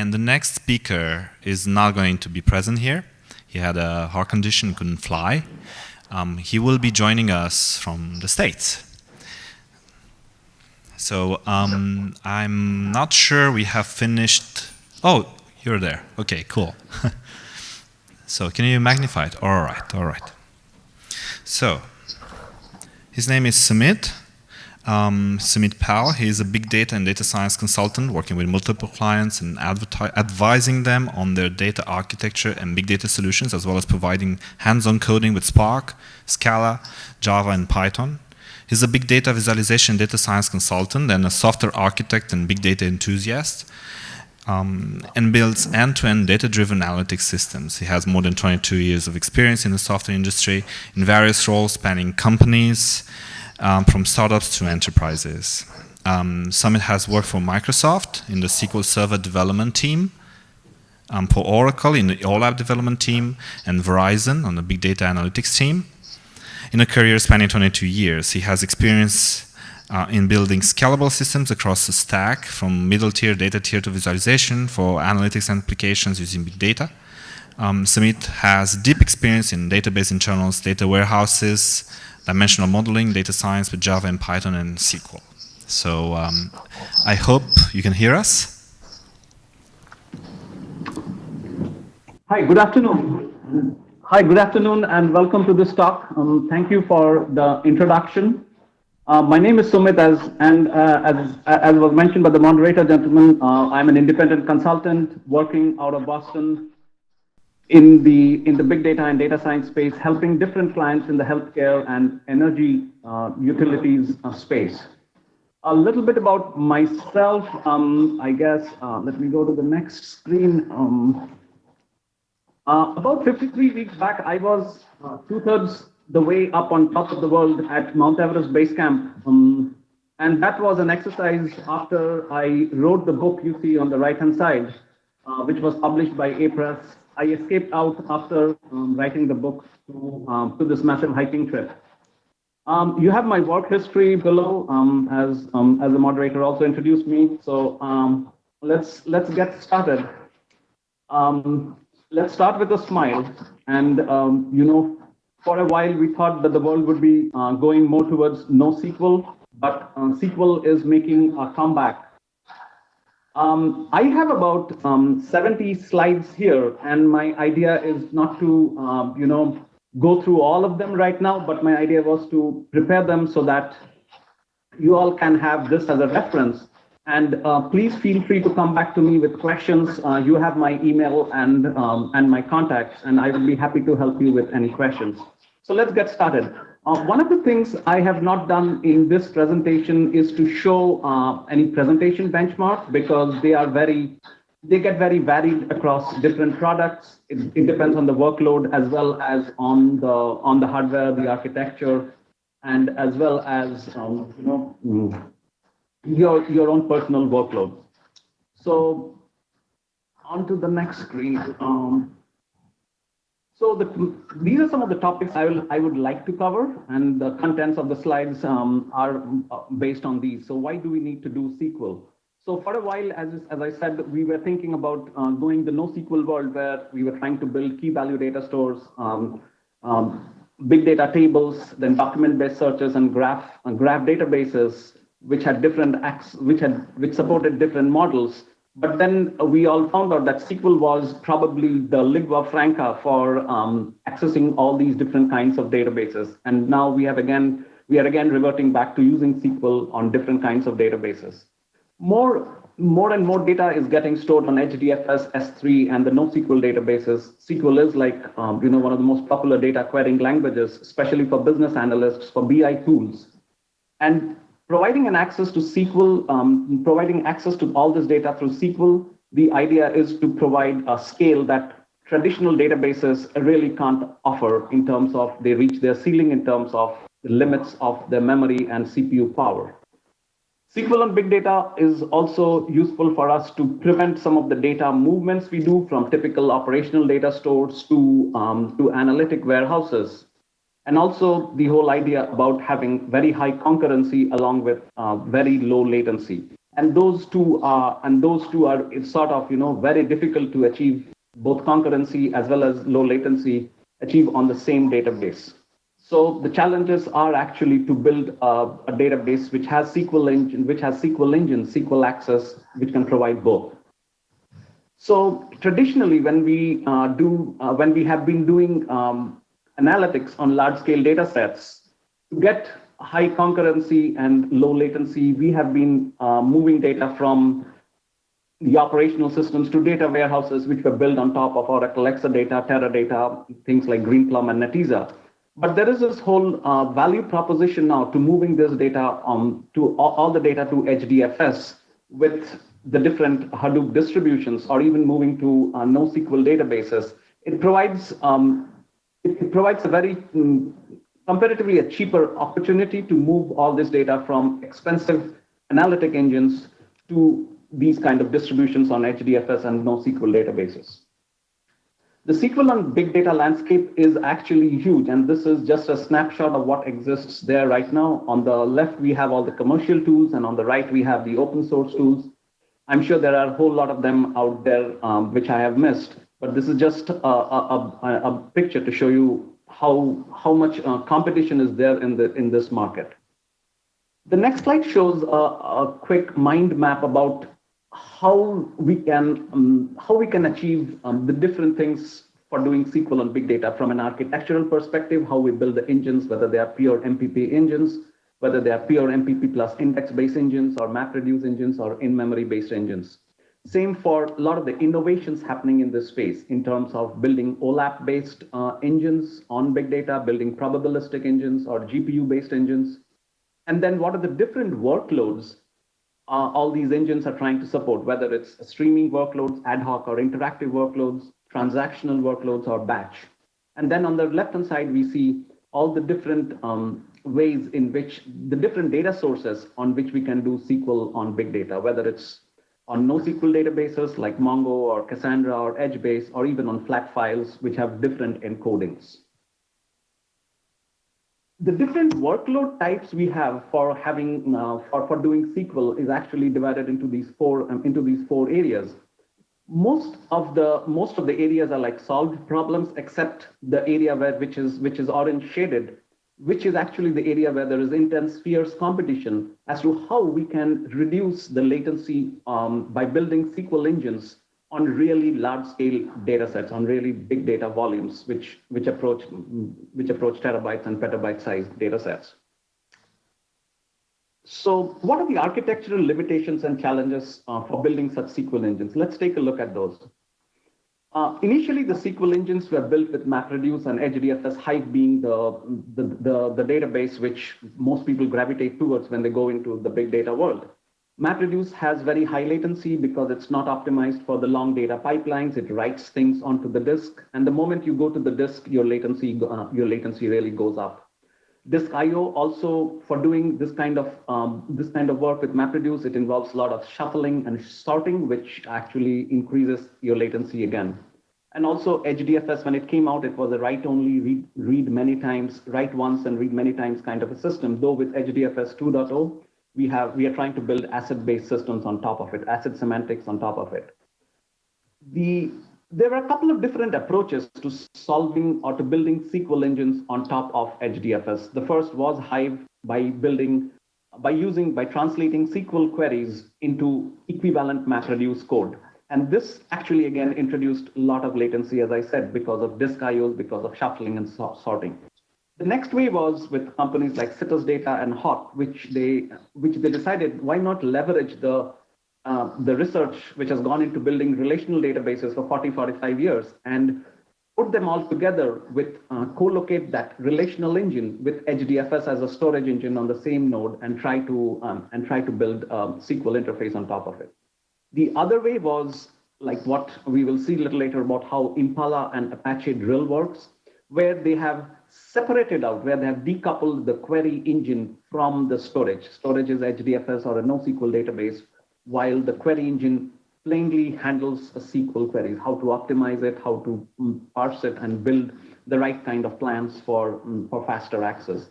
And the next speaker is not going to be present here. He had a heart condition, couldn't fly. He will be joining us from the States. So I'm not sure we have finished. Oh, you're there. Okay, cool. So can you magnify it? All right, all right. So his name is Sumit. Sumit Pal. He is a big data and data science consultant working with multiple clients and advising them on their data architecture and big data solutions, as well as providing hands-on coding with Spark, Scala, Java, and Python. He's a big data visualization data science consultant and a software architect and big data enthusiast, and builds end-to-end data-driven analytics systems. He has more than 22 years of experience in the software industry in various roles spanning companies, from startups to enterprises. Sumit has worked for Microsoft in the SQL Server development team, for Oracle in the OLAP development team, and Verizon on the big data analytics team. In a career spanning 22 years, he has experience in building scalable systems across the stack, from middle tier, data tier to visualization for analytics and applications using big data. Sumit has deep experience in database internals, data warehouses, dimensional modeling, data science with Java and Python and SQL. So I hope you can hear us. Hi, good afternoon. Hi, good afternoon, and welcome to this talk. Thank you for the introduction. My name is Sumit, as was mentioned by the moderator gentleman. I'm an independent consultant working out of Boston in the big data and data science space, helping different clients in the healthcare and energy utilities space. A little bit about myself, I guess. Let me go to the next screen. About 53 weeks back, I was 2/3 the way up on top of the world at Mount Everest Base Camp. And that was an exercise after I wrote the book you see on the right-hand side, which was published by A-Press. I escaped out after writing the book to this massive hiking trip. You have my work history below, as the moderator also introduced me. So let's get started. Let's start with a smile. And for a while we thought that the world would be going more towards NoSQL, but SQL is making a comeback. I have about 70 slides here, and my idea is not to, go through all of them right now, but my idea was to prepare them so that you all can have this as a reference. And please feel free to come back to me with questions. You have my email and my contacts, and I will be happy to help you with any questions. So let's get started. One of the things I have not done in this presentation is to show any presentation benchmark, because they get very varied across different products. It depends on the workload, as well as on the hardware, the architecture, and as well as your own personal workload. So on to the next screen. So these are some of the topics I would like to cover, and the contents of the slides are based on these. So why do we need to do SQL? So for a while, as I said, we were thinking about going the NoSQL world, where we were trying to build key value data stores, big data tables, then document-based searches and graph databases, which supported different models. But then we all found out that SQL was probably the ligua-franca for accessing all these different kinds of databases. And now we are again reverting back to using SQL on different kinds of databases. More and more data is getting stored on HDFS, S3, and the NoSQL databases. SQL is like one of the most popular data querying languages, especially for business analysts, for BI tools. And providing an access to SQL, providing access to all this data through SQL, the idea is to provide a scale that traditional databases really can't offer, in terms of they reach their ceiling in terms of the limits of their memory and CPU power. SQL and big data is also useful for us to prevent some of the data movements we do from typical operational data stores to analytic warehouses. And also the whole idea about having very high concurrency along with very low latency. And those two are it's sort of very difficult to achieve both concurrency as well as low latency achieve on the same database. So the challenges are actually to build a database which has SQL engine, SQL access, which can provide both. So traditionally, when we have been doing analytics on large-scale data sets, to get high concurrency and low latency, we have been moving data from the operational systems to data warehouses, which were built on top of Oracle Exadata, Teradata, things like Greenplum and Netezza. But there is this whole value proposition now to moving this data to all the data to HDFS with the different Hadoop distributions, or even moving to NoSQL databases. It provides a very comparatively a cheaper opportunity to move all this data from expensive analytic engines to these kind of distributions on HDFS and NoSQL databases. The SQL and big data landscape is actually huge, and this is just a snapshot of what exists there right now. On the left, we have all the commercial tools, and on the right, we have the open source tools. I'm sure there are a whole lot of them out there which I have missed, but this is just a picture to show you how much competition is there in this market. The next slide shows a quick mind map about how we can achieve the different things for doing SQL and big data from an architectural perspective, how we build the engines, whether they are pure MPP engines, whether they are pure MPP plus index-based engines or MapReduce engines or in-memory based engines. Same for a lot of the innovations happening in this space in terms of building OLAP-based engines on big data, building probabilistic engines or GPU-based engines. And then what are the different workloads all these engines are trying to support, whether it's streaming workloads, ad hoc or interactive workloads, transactional workloads, or batch. And then on the left-hand side, we see all the different ways in which the different data sources on which we can do SQL on big data, whether it's on NoSQL databases like Mongo or Cassandra or Edgebase, or even on flat files, which have different encodings. The different workload types we have for having for doing SQL is actually divided into these four areas. Most of the areas are like solved problems, except the area which is orange shaded, which is actually the area where there is intense, fierce competition as to how we can reduce the latency by building SQL engines on really large-scale data sets, on really big data volumes, which approach terabytes and petabyte-sized data sets. So what are the architectural limitations and challenges for building such SQL engines? Let's take a look at those. Initially, the SQL engines were built with MapReduce and HDFS, Hive being the database which most people gravitate towards when they go into the big data world. MapReduce has very high latency because it's not optimized for the long data pipelines. It writes things onto the disk, and the moment you go to the disk, your latency really goes up. Disk I/O also, for doing this kind of work with MapReduce, it involves a lot of shuffling and sorting, which actually increases your latency again. And also HDFS, when it came out, it was a write-only, read many times, write once and read many times kind of a system. Though with HDFS 2.0, we are trying to build asset-based systems on top of it, asset semantics on top of it. There are a couple of different approaches to solving or to building SQL engines on top of HDFS. The first was Hive by translating SQL queries into equivalent MapReduce code. And this actually, again, introduced a lot of latency, as I said, because of disk I/Os, because of shuffling and sorting. The next way was with companies like Citus Data and Hawk, which they decided why not leverage the research which has gone into building relational databases for 45 years and put them all together with co-locate that relational engine with HDFS as a storage engine on the same node and try to build a SQL interface on top of it. The other way was like what we will see a little later about how Impala and Apache Drill works, where they have separated out, where they have decoupled the query engine from the storage. Storage is HDFS or a NoSQL database, while the query engine plainly handles a SQL queries, how to optimize it, how to parse it, and build the right kind of plans for faster access.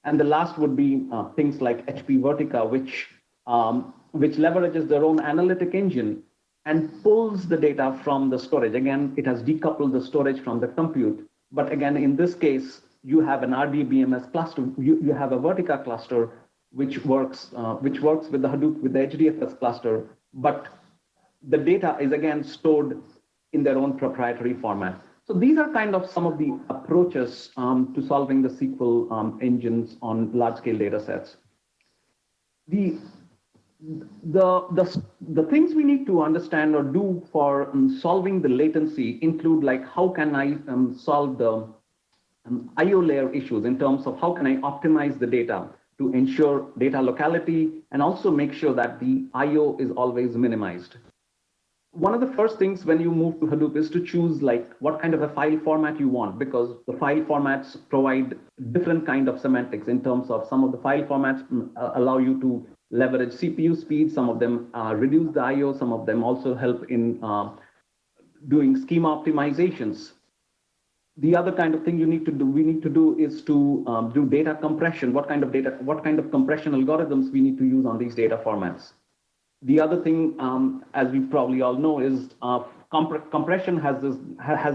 And the last would be things like HP Vertica, which which leverages their own analytic engine and pulls the data from the storage. Again, it has decoupled the storage from the compute. But again, in this case, you have an RDBMS cluster. You have a Vertica cluster, which works with the Hadoop, with the HDFS cluster. But the data is again stored in their own proprietary format. So these are kind of some of the approaches to solving the SQL engines on large-scale data sets. The things we need to understand or do for solving the latency include, like, how can I solve the IO layer issues in terms of how can I optimize the data to ensure data locality and also make sure that the IO is always minimized. One of the first things when you move to Hadoop is to choose, like, what kind of a file format you want, because the file formats provide different kind of semantics in terms of some of the file formats allow you to leverage CPU speed, some of them reduce the IO, some of them also help in doing schema optimizations. The other kind of thing we need to do is to do data compression. What kind of compression algorithms we need to use on these data formats. The other thing, as we probably all know, is compression has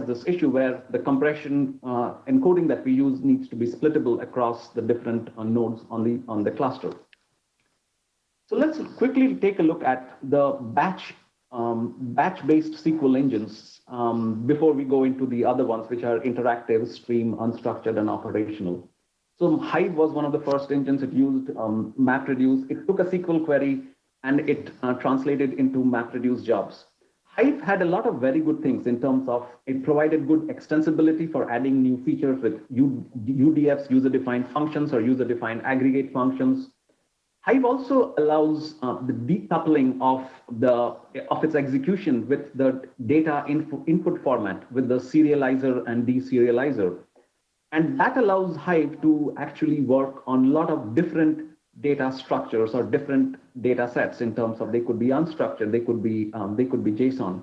this issue where the compression encoding that we use needs to be splittable across the different nodes on the cluster. So let's quickly take a look at the batch-based SQL engines before we go into the other ones, which are interactive, stream, unstructured, and operational. So Hive was one of the first engines. It used MapReduce. It took a SQL query and it translated into MapReduce jobs. Hive had a lot of very good things in terms of it provided good extensibility for adding new features with UDFs, user-defined functions, or user-defined aggregate functions. Hive also allows the decoupling of its execution with the data input format with the serializer and deserializer. And that allows Hive to actually work on a lot of different data structures or different data sets in terms of they could be unstructured, they could be JSON.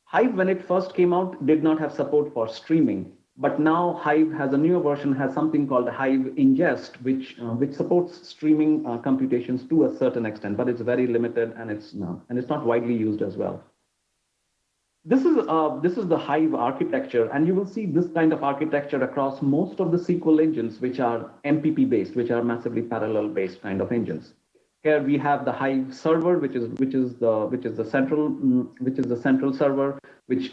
Hive, when it first came out, did not have support for streaming. But now Hive has a newer version, has something called Hive Ingest, which supports streaming computations to a certain extent, but it's very limited and it's not widely used as well. This is the Hive architecture, and you will see this kind of architecture across most of the SQL engines, which are MPP based, which are massively parallel based kind of engines. Here we have the Hive server, which is the central server, which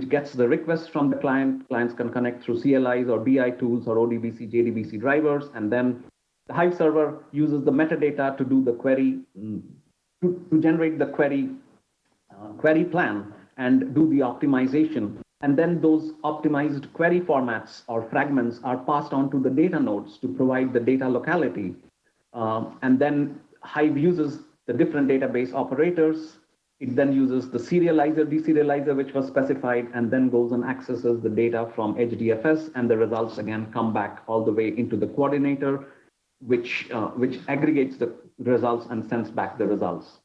gets the request from the client. Clients can connect through CLIs or BI tools or ODBC, JDBC drivers, and then the Hive server uses the metadata to do the query, to generate the query plan and do the optimization. And then those optimized query formats or fragments are passed on to the data nodes to provide the data locality. And then Hive uses the different database operators. It then uses the serializer, deserializer, which was specified, and then goes and accesses the data from HDFS, and the results again come back all the way into the coordinator, which aggregates the results and sends back the results.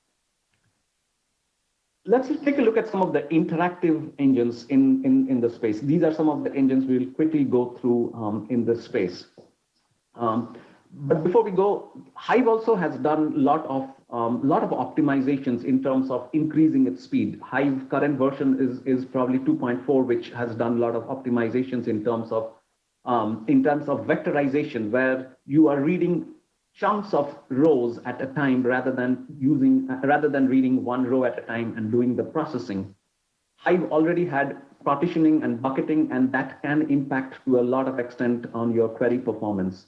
Let's take a look at some of the interactive engines in the space. These are some of the engines we'll quickly go through in this space. But before we go, Hive also has done a lot of optimizations in terms of increasing its speed. Hive current version is probably 2.4, which has done a lot of optimizations in terms of vectorization, where you are reading chunks of rows at a time rather than reading one row at a time and doing the processing. Hive already had partitioning and bucketing, and that can impact to a lot of extent on your query performance.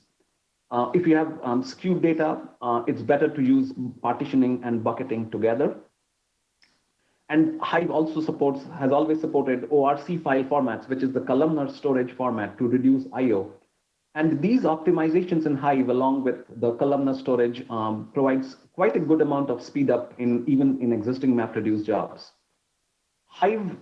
If you have skewed data, it's better to use partitioning and bucketing together. And Hive also has always supported ORC file formats, which is the columnar storage format, to reduce I/O. And these optimizations in Hive, along with the columnar storage, provides quite a good amount of speed up even in existing MapReduce jobs. Hive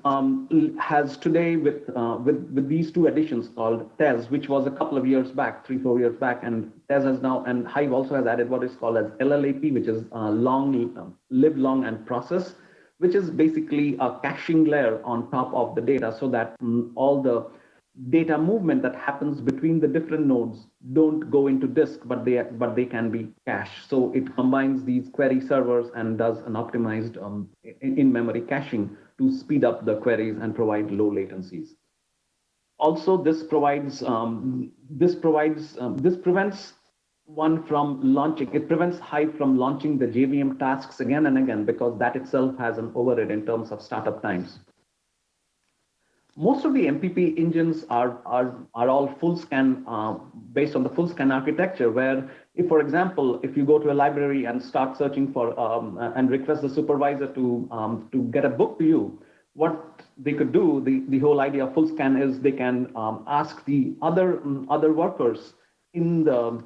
has today with these two additions called TES, which was a couple of years back, 3-4 years back, and TES has now, and Hive also has added what is called as LLAP, which is live long and process, which is basically a caching layer on top of the data, so that all the data movement that happens between the different nodes don't go into disk, but they can be cached. So it combines these query servers and does an optimized in-memory caching to speed up the queries and provide low latencies. Also, this prevents one from launching. It prevents Hive from launching the JVM tasks again and again, because that itself has an overhead in terms of startup times. Most of the MPP engines are all Fullscan based on the Fullscan architecture, where if, for example, if you go to a library and start searching for and request the supervisor to get a book to you, what they could do, the whole idea of Fullscan is they can ask the other workers in the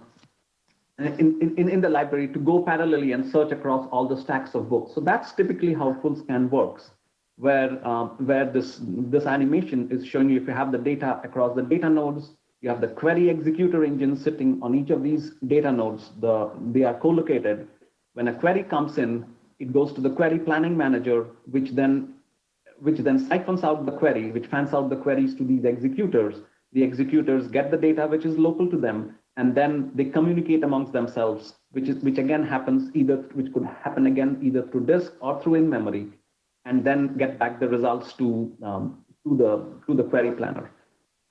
library to go parallelly and search across all the stacks of books. So that's typically how Fullscan works, where this animation is showing you if you have the data across the data nodes, you have the query executor engine sitting on each of these data nodes. They are co-located. When a query comes in, it goes to the query planning manager, which then siphons out the query, which fans out the queries to these executors. The executors get the data which is local to them, and then they communicate amongst themselves, which again happens which could happen again either through disk or through in-memory, and then get back the results to the query planner.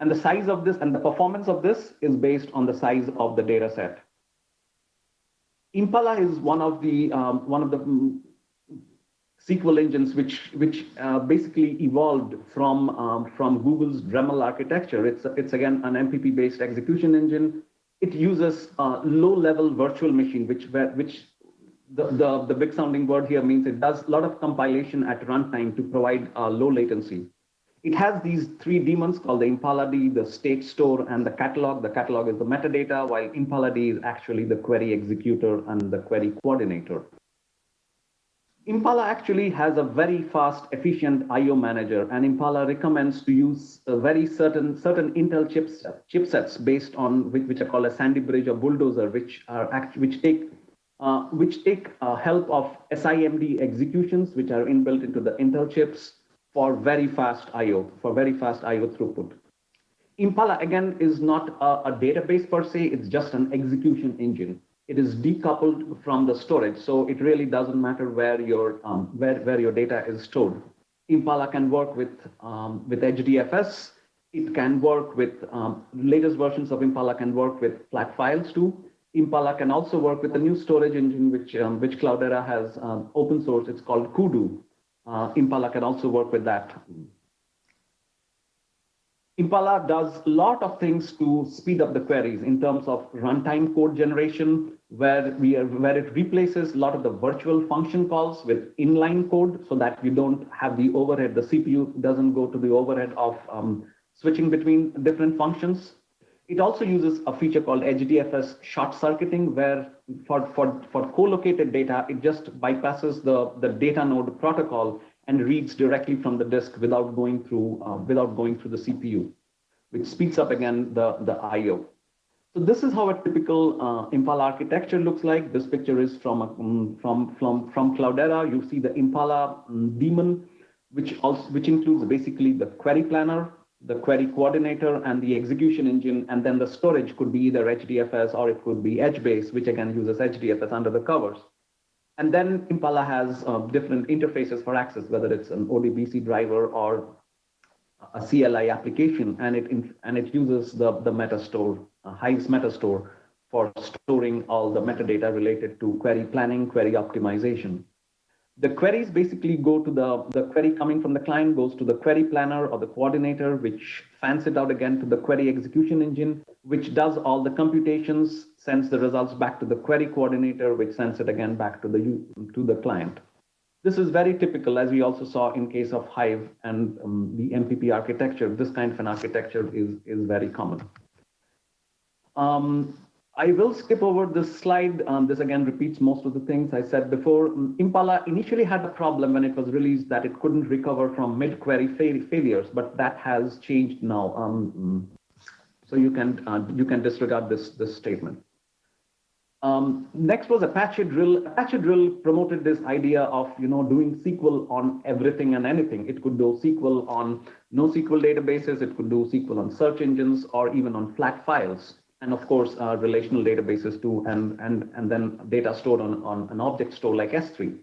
And the size of this and the performance of this is based on the size of the data set. Impala is one of the SQL engines which basically evolved from Google's Dremel architecture. It's again an MPP based execution engine. It uses low-level virtual machine, which the big sounding word here means it does a lot of compilation at runtime to provide low latency. It has these three daemons called the Impala D, the state store, and the catalog. The catalog is the metadata, while Impala D is actually the query executor and the query coordinator. Impala actually has a very fast, efficient I/O manager, and Impala recommends to use a very certain Intel chipsets based on which are called a Sandy Bridge or Bulldozer, which take help of SIMD executions, which are inbuilt into the Intel chips for very fast I/O throughput. Impala again is not a database per se; it's just an execution engine. It is decoupled from the storage, so it really doesn't matter where your data is stored. Impala can work with HDFS. It can work with latest versions of Impala can work with flat files too. Impala can also work with a new storage engine which Cloudera has open source. It's called Kudu. Impala can also work with that. Impala does a lot of things to speed up the queries in terms of runtime code generation, where it replaces a lot of the virtual function calls with inline code, so that you don't have the overhead. The CPU doesn't go to the overhead of switching between different functions. It also uses a feature called HDFS short circuiting, where for co-located data, it just bypasses the data node protocol and reads directly from the disk without going through the CPU, which speeds up again the I/O. So this is how a typical Impala architecture looks like. This picture is from Cloudera. You see the Impala daemon, which includes basically the query planner, the query coordinator, and the execution engine, and then the storage could be either HDFS or it could be HBase, which again uses HDFS under the covers. And then Impala has different interfaces for access, whether it's an ODBC driver or a CLI application, and it uses the metastore, Hive's metastore, for storing all the metadata related to query planning, query optimization. The queries basically go to the query coming from the client goes to the query planner or the coordinator, which fans it out again to the query execution engine, which does all the computations, sends the results back to the query coordinator, which sends it again back to the client. This is very typical, as we also saw in case of Hive and the MPP architecture. This kind of an architecture is very common. I will skip over this slide. This again repeats most of the things I said before. Impala initially had a problem when it was released that it couldn't recover from mid-query failures, but that has changed now. So you can disregard this statement. Next was Apache Drill. Apache Drill promoted this idea of doing SQL on everything and anything. It could do SQL on NoSQL databases. It could do SQL on search engines or even on flat files, and of course relational databases too, and then data stored on an object store like S3.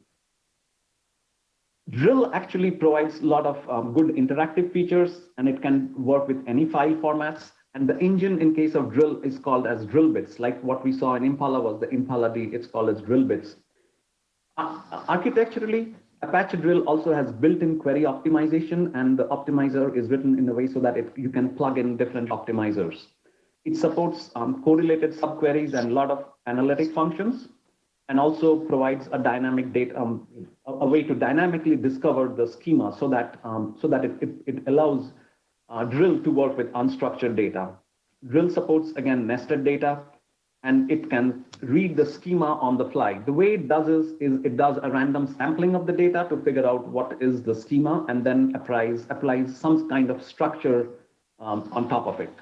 Drill actually provides a lot of good interactive features, and it can work with any file formats. And the engine in case of Drill is called as drill bits, like what we saw in Impala was the Impala D, it's called as drill bits. Architecturally, Apache Drill also has built-in query optimization, and the optimizer is written in a way so that you can plug in different optimizers. It supports correlated subqueries and a lot of analytic functions, and also provides a dynamic data, a way to dynamically discover the schema so that it allows Drill to work with unstructured data. Drill supports, again, nested data, and it can read the schema on the fly. The way it does is it does a random sampling of the data to figure out what is the schema, and then applies some kind of structure on top of it.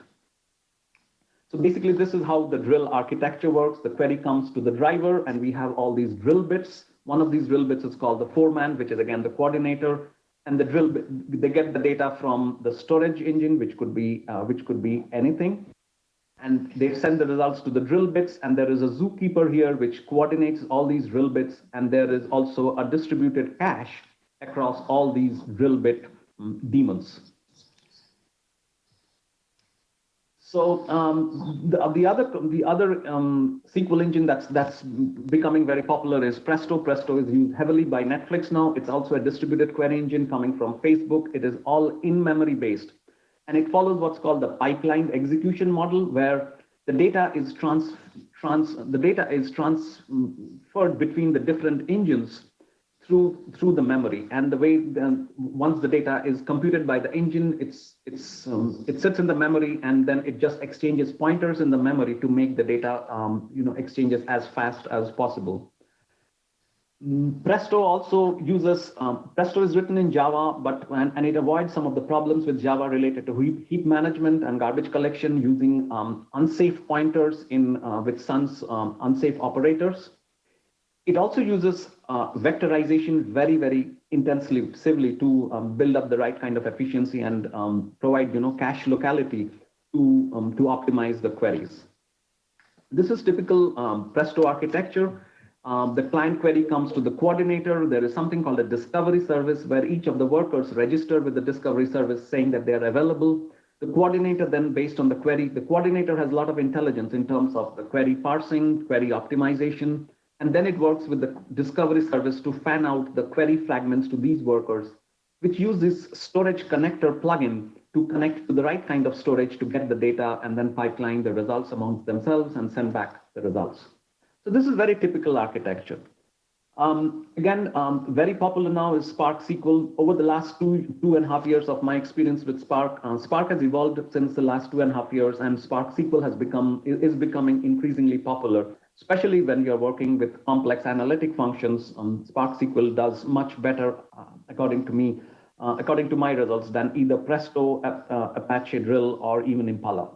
So basically, this is how the Drill architecture works. The query comes to the driver, and we have all these drill bits. One of these drill bits is called the foreman, which is again the coordinator. And the drill, they get the data from the storage engine, which could be anything, and they send the results to the drill bits. And there is a zookeeper here which coordinates all these drill bits, and there is also a distributed cache across all these drill bit daemons. So the other SQL engine that's becoming very popular is Presto. Presto is used heavily by Netflix now. It's also a distributed query engine coming from Facebook. It is all in-memory based, and it follows what's called the pipeline execution model, where the data is transferred between the different engines through the memory. And the way once the data is computed by the engine, it sits in the memory, and then it just exchanges pointers in the memory to make the data exchanges as fast as possible. Presto also uses Presto is written in Java, and it avoids some of the problems with Java related to heap management and garbage collection using unsafe pointers with Sun's unsafe operators. It also uses vectorization very, very intensively to build up the right kind of efficiency and provide cache locality to optimize the queries. This is typical Presto architecture. The client query comes to the coordinator. There is something called a discovery service where each of the workers register with the discovery service saying that they are available. The coordinator then, based on the query, the coordinator has a lot of intelligence in terms of the query parsing, query optimization, and then it works with the discovery service to fan out the query fragments to these workers, which use this storage connector plugin to connect to the right kind of storage to get the data and then pipeline the results amongst themselves and send back the results. So this is very typical architecture. Very popular now is Spark SQL. Over the last two and a half years of my experience with Spark, Spark has evolved since the last 2.5 years, and Spark SQL is becoming increasingly popular, especially when you're working with complex analytic functions. Spark SQL does much better, according to me, according to my results, than either Presto, Apache Drill, or even Impala.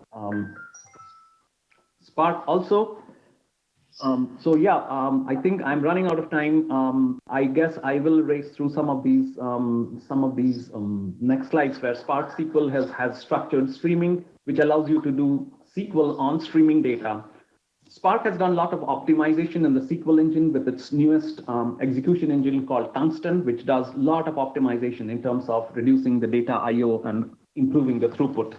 Spark also. I think I'm running out of time. I guess I will race through some of these next slides, where Spark SQL has structured streaming, which allows you to do SQL on streaming data. Spark has done a lot of optimization in the SQL engine with its newest execution engine called Tungsten, which does a lot of optimization in terms of reducing the data I/O and improving the throughput.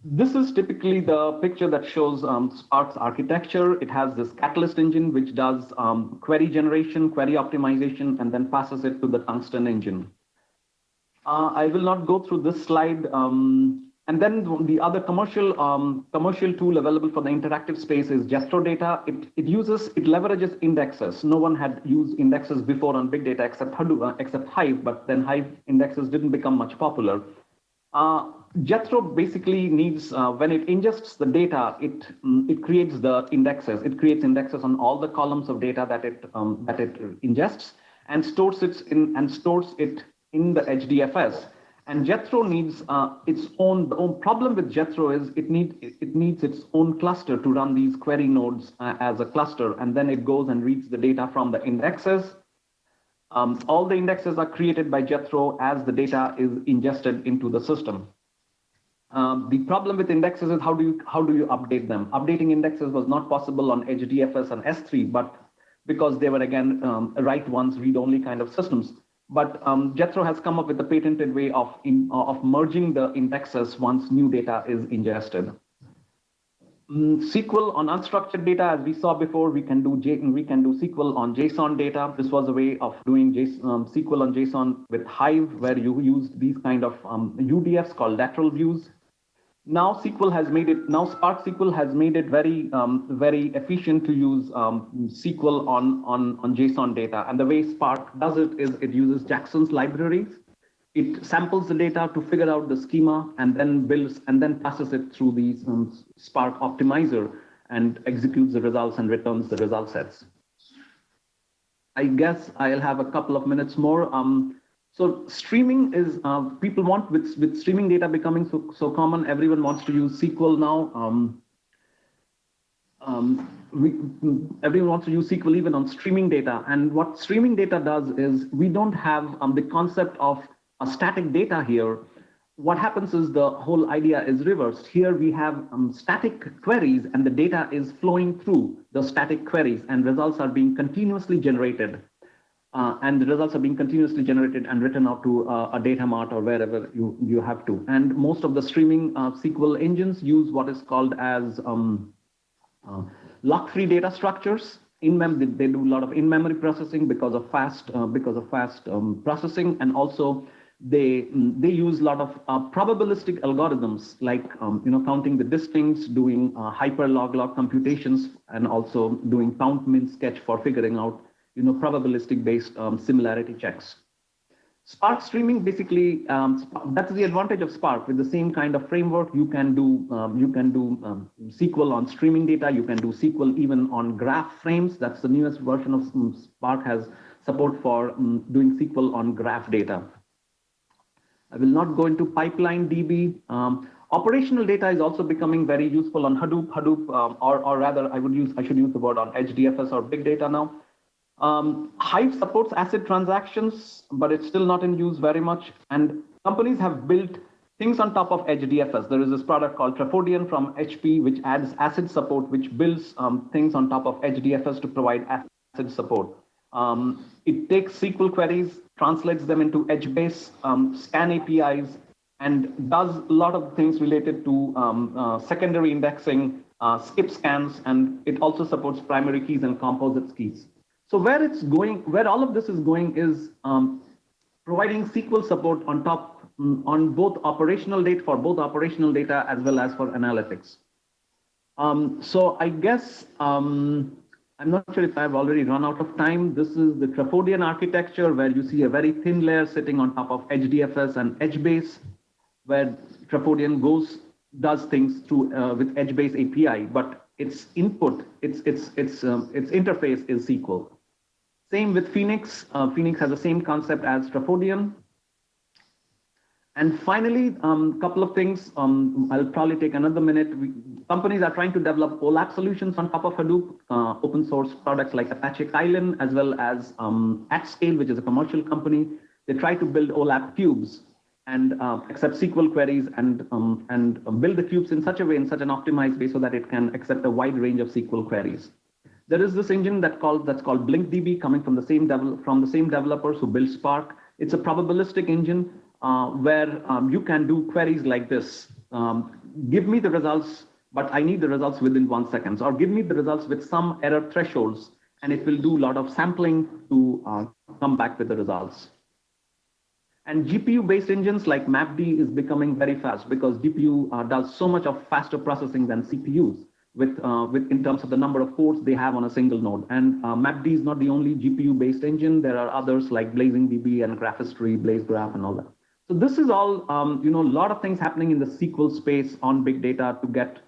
This is typically the picture that shows Spark's architecture. It has this Catalyst engine, which does query generation, query optimization, and then passes it to the Tungsten engine. I will not go through this slide. And then the other commercial tool available for the interactive space is Jethro Data. It leverages indexes. No one had used indexes before on big data except Hadoop, except Hive, but then Hive indexes didn't become much popular. Jethro basically needs, when it ingests the data, it creates the indexes. It creates indexes on all the columns of data that it ingests, and stores it in the HDFS. And Jethro needs its own. The own problem with Jethro is it needs its own cluster to run these query nodes as a cluster, and then it goes and reads the data from the indexes. All the indexes are created by Jethro as the data is ingested into the system. The problem with indexes is how do you update them? Updating indexes was not possible on HDFS and S3, but because they were again write once, read only kind of systems. But Jethro has come up with a patented way of merging the indexes once new data is ingested. SQL on unstructured data, as we saw before, we can do SQL on JSON data. This was a way of doing SQL on JSON with Hive, where you used these kind of UDFs called lateral views. Now SQL has made it. Now Spark SQL has made it very efficient to use SQL on JSON data. And the way Spark does it is it uses Jackson's libraries. It samples the data to figure out the schema and then passes it through the Spark optimizer and executes the results and returns the result sets. I guess I'll have a couple of minutes more. So streaming is, people want, with streaming data becoming so common, everyone wants to use SQL now. Everyone wants to use SQL even on streaming data. And what streaming data does is we don't have the concept of a static data here. What happens is the whole idea is reversed. Here we have static queries and the data is flowing through the static queries and results are being continuously generated. And the results are being continuously generated and written out to a data mart or wherever you have to. And most of the streaming SQL engines use what is called as lock-free data structures. They do a lot of in-memory processing because of fast processing, and also they use a lot of probabilistic algorithms like counting the distincts, doing hyperlog computations, and also doing count min sketch for figuring out probabilistic based similarity checks. Spark streaming basically that's the advantage of Spark. With the same kind of framework, you can do SQL on streaming data. You can do SQL even on graph frames. That's the newest version of Spark, has support for doing SQL on graph data. I will not go into pipeline DB. Operational data is also becoming very useful on Hadoop. Or rather, I should use the word on HDFS or big data now. Hive supports ACID transactions, but it's still not in use very much. And companies have built things on top of HDFS. There is this product called Tripodi from HP, which adds ACID support, which builds things on top of HDFS to provide ACID support. It takes SQL queries, translates them into HBase, scan APIs, and does a lot of things related to secondary indexing, skip scans, and it also supports primary keys and composite keys. So where all of this is going is providing SQL support on top on both operational data as well as for analytics. So I guess I'm not sure if I've already run out of time. This is the Tripodi architecture, where you see a very thin layer sitting on top of HDFS and HBase, where Tripodi does things through with HBase API, but its input, its interface is SQL. Same with Phoenix. Phoenix has the same concept as Tripodi. And finally, a couple of things. I'll probably take another minute. Companies are trying to develop OLAP solutions on top of Hadoop, open source products like Apache Kylin, as well as AtScale, which is a commercial company. They try to build OLAP cubes and accept SQL queries and build the cubes in such a way, in such an optimized way, so that it can accept a wide range of SQL queries. There is this engine that's called BlinkDB, coming from the same developers who built Spark. It's a probabilistic engine where you can do queries like this. Give me the results, but I need the results within 1 second. Or give me the results with some error thresholds, and it will do a lot of sampling to come back with the results. And GPU-based engines like MapD is becoming very fast because GPU does so much of faster processing than CPUs. With in terms of the number of cores they have on a single node. And MapD is not the only GPU-based engine. There are others like BlazingDB and Graphistry, BlazeGraph, and all that. So this is all, a lot of things happening in the SQL space on big data to get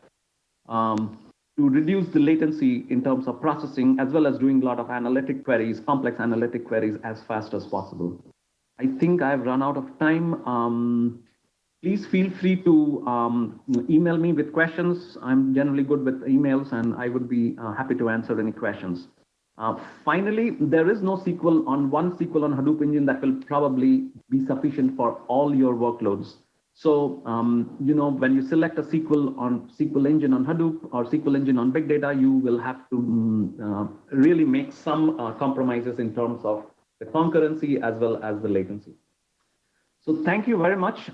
to reduce the latency in terms of processing, as well as doing a lot of analytic queries, complex analytic queries, as fast as possible. I think I've run out of time. Please feel free to email me with questions. I'm generally good with emails, and I would be happy to answer any questions. Finally, there is no SQL on Hadoop engine that will probably be sufficient for all your workloads. So, when you select a SQL engine on Hadoop or SQL engine on big data, you will have to really make some compromises in terms of the concurrency as well as the latency. So thank you very much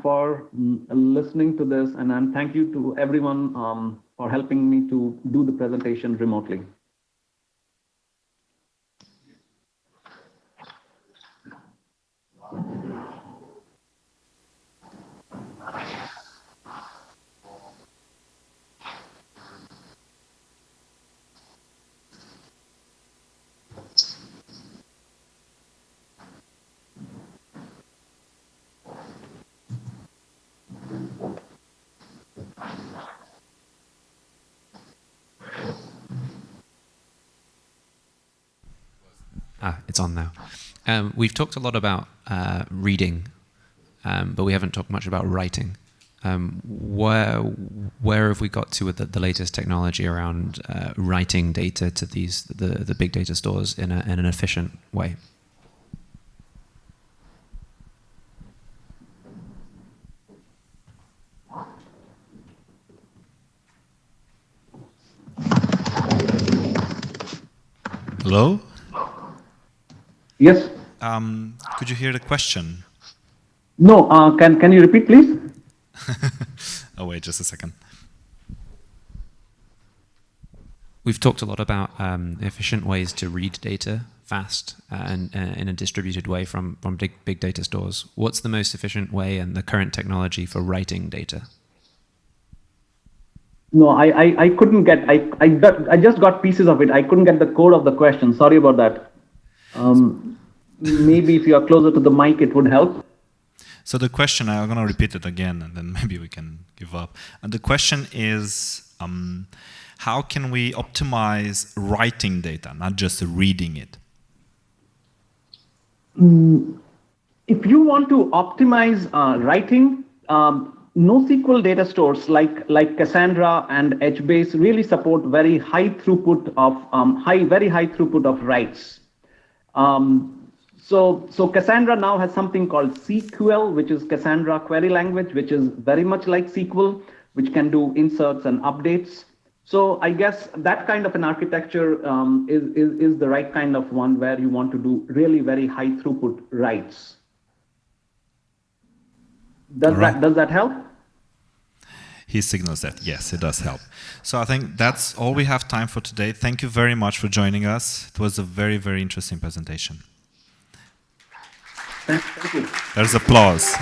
for listening to this, and thank you to everyone for helping me to do the presentation remotely. It's on now. We've talked a lot about reading, but we haven't talked much about writing. Where have we got to with the latest technology around writing data to the big data stores in an efficient way? Hello? Yes. Could you hear the question? No. Can you repeat, please? Oh, wait, just a second. We've talked a lot about efficient ways to read data fast and in a distributed way from big data stores. What's the most efficient way and the current technology for writing data? No, I couldn't get. I just got pieces of it. I couldn't get the core of the question. Sorry about that. Maybe if you are closer to the mic, it would help. So the question, I'm going to repeat it again, and then maybe we can give up. And the question is, how can we optimize writing data, not just reading it? If you want to optimize writing, NoSQL data stores like Cassandra and HBase really support very high throughput of writes. So Cassandra now has something called SQL, which is Cassandra query language, which is very much like SQL, which can do inserts and updates. So I guess that kind of an architecture is the right kind of one where you want to do really very high throughput writes. Does that help? He signals that, yes, it does help. So I think that's all we have time for today. Thank you very much for joining us. It was a very, very interesting presentation. Thank you. There's applause.